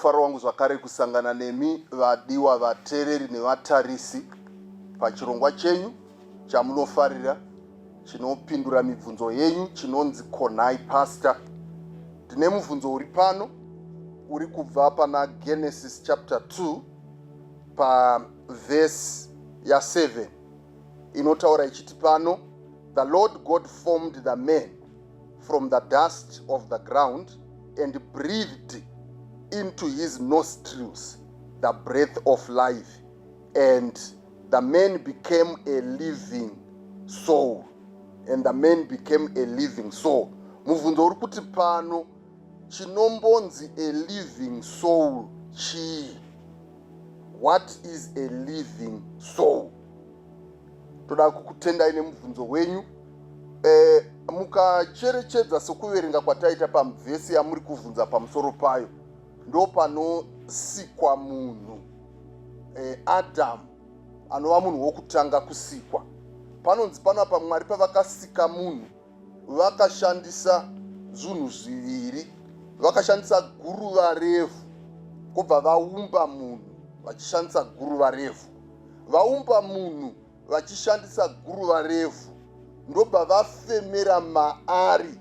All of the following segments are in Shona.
mufaro wangu zvakare kusangana nemi vadiwa vateereri nevatarisi pachirongwa chenyu chamunofarira chinopindura mibvunzo yenyu chinonzi NHAI Pastor. Tine mubvunzo uri pano uri kubva pana Genesis chapter 2 verse ya 7 inotaura ichiti pano, the Lord God formed the man from the dust of the ground and breathed into his nostrils the breath of life, and the man became a living soul. And the man became a living soul. Mubvunzo uri kuti pano chinombonzi a living soul chii? What is a living soul? Toda kukutendai nemubvunzo wenyu. Mukacherechedza sokuverenga kwataita pamvhesi yamuri kuvhunza pamusoro payo, ndo panosikwa munhu, Adamu anova munhu wokutanga kusikwa. Panonzi panapa Mwari pavakasika munhu vakashandisa zvinhu zviviri, vakashandisa guruva revhu kubva vaumba munhu vachishandisa guruva revhu. Vaumba munhu vachishandisa guruva revhu ndobva vafemera maari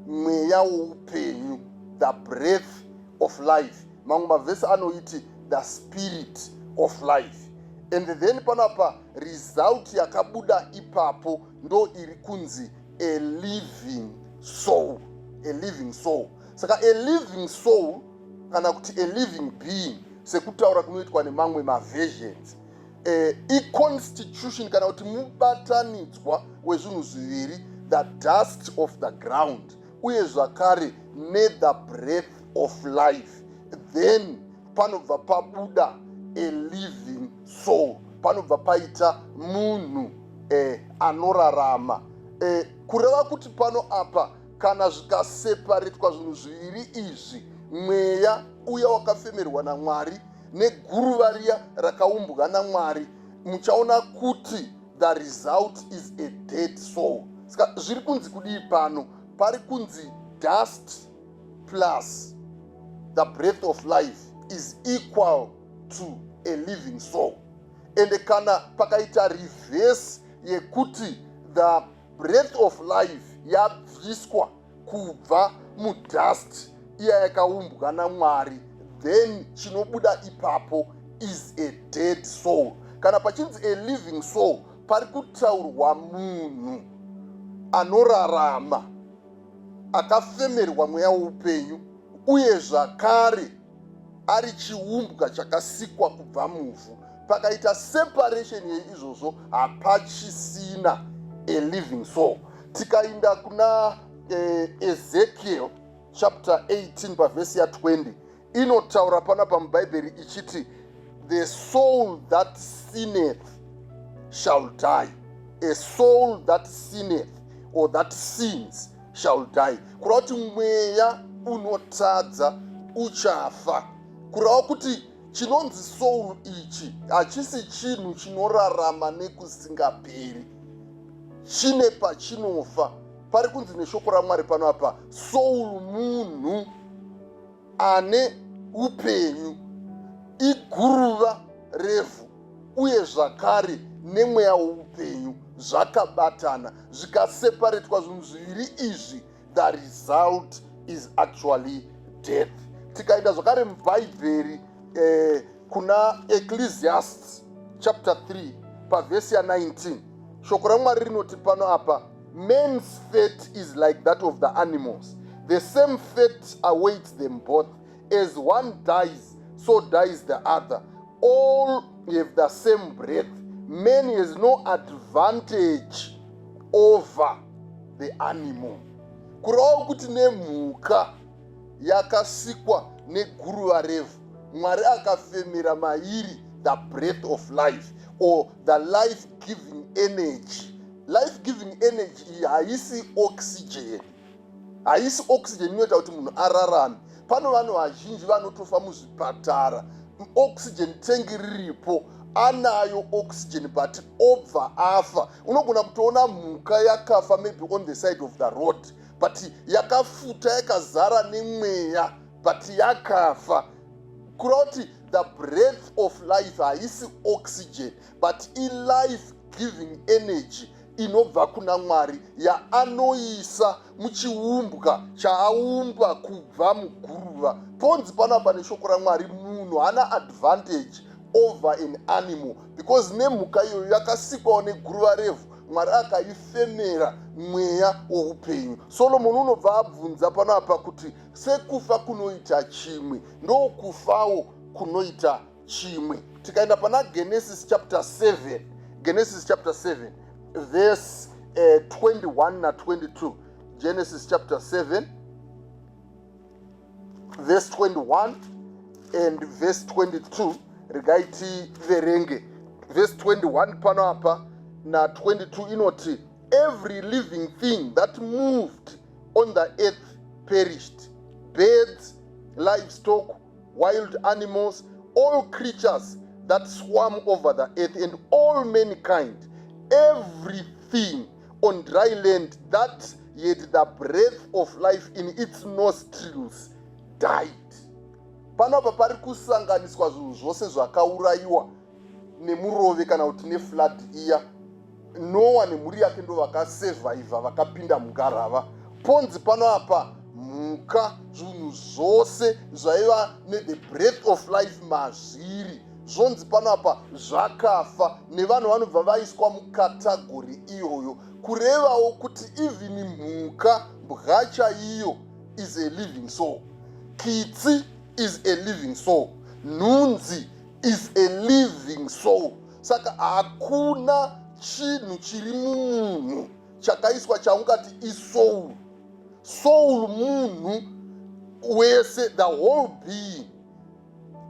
mweya woupenyu, the breath of life. Mamwe mavhesi anoiti the spirit of life. And then panapa result yakabuda ipapo ndo iri kunzi a living soul. A living soul. Saka a living soul kana kuti a living being sekutaura kunoitwa nemamwe maversions, constitution kana kuti mubatanidzwa wezvinhu zviviri, the dust of the ground uye zvakare the breath of life. Then panobva pabuda a living soul, panobva paita munhu anorarama. Kureva kuti pano apa kana zvikaseparetwa zvinhu zviviri izvi, mweya uya wakafemerwa naMwari neguruva riya rakaumbwa naMwari, muchaona kuti the result is a dead soul. Saka zviri kunzi kudii pano? Pari kunzi dust plus the breath of life is equal to a living soul. And kana pakaita reverse yekuti the breath of life yabviswa kubva mudust iya yakaumbwa naMwari, then chinobuda ipapo is a dead soul. Kana pachinzi a living soul, pari kutaurwa munhu anorarama akafemerwa mweya woupenyu uye zvakare ari chiumbwa chakasikwa kubva muvhu. Pakaita separation yeizvozvo hapachisina a living soul. Tikainda kuna Ezekiel chapter 18 pavhesi ya 20 inotaura pana pamubhaibheri ichiti, the soul that sinneth shall die. A soul that sinneth or that sins shall die. Kureva kuti mweya unotadza uchafa. Kureva kuti chinonzi soul ichi hachisi chinhu chinorarama nekusingaperi, chine pachinofa. Pari kunzi neshoko raMwari pano apa, soul munhu ane upenyu, iguruva revhu uye zvakare nemweya woupenyu zvakabatana, zvikaseparetwa zvinhu zviviri izvi, the result is actually death. Tikaenda zvakare mubhaibheri kuna Ecclesiastes chapter 3 pavhesi ya 19, shoko raMwari rinoti pano apa, man's fate is like that of the animals. The same fate awaits them both. As one dies, so dies the other. All have the same breath. Man has no advantage over the animal. Kureva kuti nemhuka yakasikwa neguruva revhu, Mwari akafemera mairi the breath of life or the life-giving energy. Life-giving energy iyi haisi oxygen. Haisi oxygen inoita kuti munhu ararame. Pano vanhu vazhinji vanotofa muzvipatara, oxygen tangi riripo, anayo oxygen but obva afa. Unogona kutoona mhuka yakafa maybe on the side of the road, but yakafuta yakazara nemweya but yakafa. kureva kuti the breath of life haisi oxygen but life giving energy inobva kuna Mwari yaanoisa muchiumbwa chaaumba kubva muguruva. Ponzi panapa neshoko raMwari, munhu hana advantage over an animal because nemhuka iyoyo yakasikwawo neguruva revhu, Mwari akaifemera mweya woupenyu. Solomoni unobva abvunza panapa kuti sekufa kunoita chimwe ndokufawo kunoita chimwe. Tikaenda pana Genesis chapter 7, Genesis chapter 7 verse 21 na 22. Genesis chapter 7 verse 21 and verse 22. Regaiti verenge. Verse 21 panapa na 22 inoti, every living thing that moved on the earth perished. Birds, livestock, wild animals, all creatures that swarm over the earth, and all mankind, everything on dry land that had the breath of life in its nostrils died. Panapa pari kusanganiswa zvinhu zvose zvakaurayiwa nemurove kana kuti neflood iya. Noah nemhuri yake ndo vakasevhaivha vakapinda mugarava. Ponzi panapa mhuka, zvinhu zvose zvaiva nethe breath of life mazviri, zvonzi panapa zvakafa nevanhu vanobva vaiswa mukatagori iyoyo, kurevawo kuti even mhuka, mbwa chaiyo is a living soul, kitsi is a living soul, nhunzi is a living soul. Saka hakuna chinhu chiri mumunhu chakaiswa chaungati isoul. Soul munhu wese, the whole being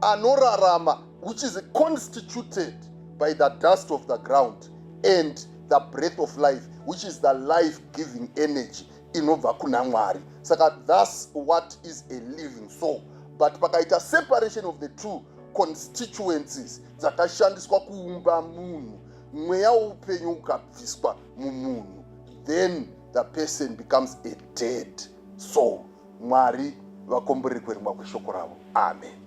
anorarama, which is constituted by the dust of the ground and the breath of life, which is the life-giving energy inobva kuna Mwari. Saka that's what is a living soul. But pakaita separation of the two constituencies dzakashandiswa kuumba munhu, mweya woupenyu ukabviswa mumunhu, then the person becomes a dead soul. Mwari vakomborere kuverenga kweshoko ravo. Amen.